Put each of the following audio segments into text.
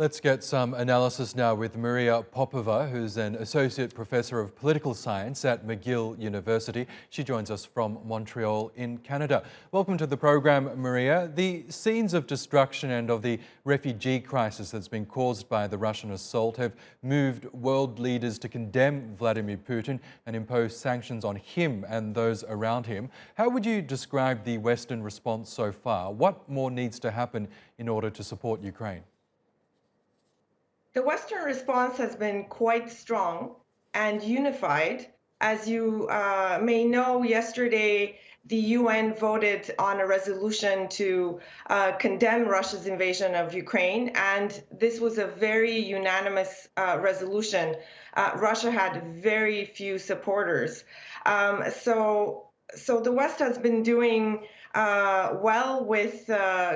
Let's get some analysis now with Maria Popova, who's an Associate Professor of Political Science at McGill University. She joins us from Montreal in Canada. Welcome to the program, Maria. The scenes of destruction and of the refugee crisis that's been caused by the Russian assault have moved world leaders to condemn Vladimir Putin and impose sanctions on him and those around him. How would you describe the Western response so far? What more needs to happen in order to support Ukraine? The Western response has been quite strong and unified. As you may know, yesterday the UN voted on a resolution to condemn Russia's invasion of Ukraine, and this was a very unanimous resolution. Russia had very few supporters. So the West has been doing well with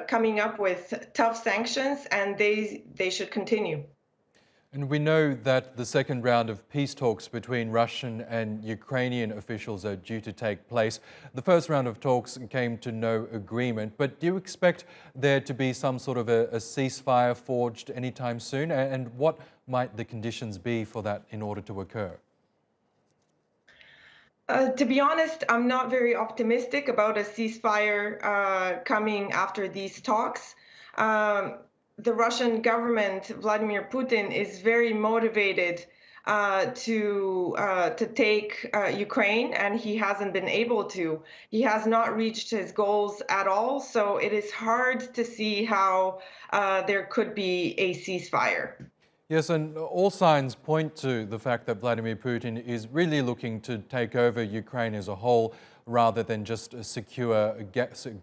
coming up with tough sanctions, and they should continue. And we know that the second round of peace talks between Russian and Ukrainian officials are due to take place. The first round of talks came to no agreement, but do you expect there to be some sort of a ceasefire forged anytime soon? And what might the conditions be for that in order to occur? To be honest, I'm not very optimistic about a ceasefire coming after these talks. The Russian government, Vladimir Putin, is very motivated to take Ukraine, and he hasn't been able to. He has not reached his goals at all, so it is hard to see how there could be a ceasefire. Yes, and all signs point to the fact that Vladimir Putin is really looking to take over Ukraine as a whole rather than just secure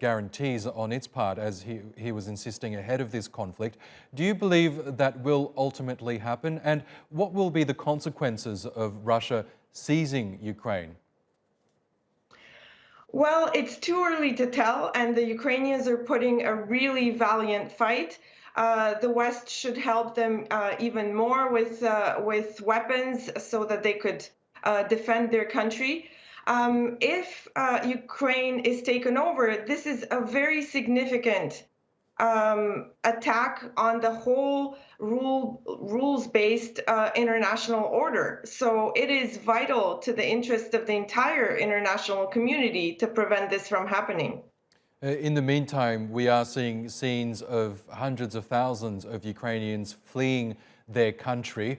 guarantees on its part, as he was insisting ahead of this conflict. Do you believe that will ultimately happen? And what will be the consequences of Russia seizing Ukraine? Well, it's too early to tell, and the Ukrainians are putting a really valiant fight. The West should help them even more with weapons so that they could defend their country. If Ukraine is taken over, this is a very significant attack on the whole rules-based international order. So it is vital to the interest of the entire international community to prevent this from happening. In the meantime, we are seeing scenes of hundreds of thousands of Ukrainians fleeing their country.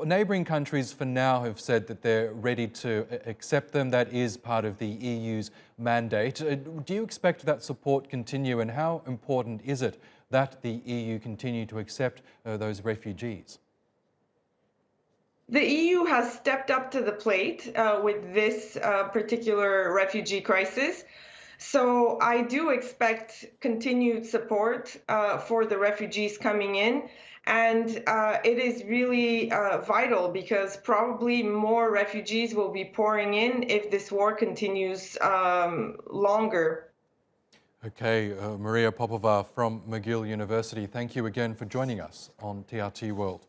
Neighbouring countries for now have said that they're ready to accept them. That is part of the EU's mandate. Do you expect that support continue, and how important is it that the EU continue to accept those refugees? The EU has stepped up to the plate with this particular refugee crisis. So I do expect continued support for the refugees coming in. And it is really vital because probably more refugees will be pouring in if this war continues longer. Okay, Maria Popova from McGill University, thank you again for joining us on TRT World.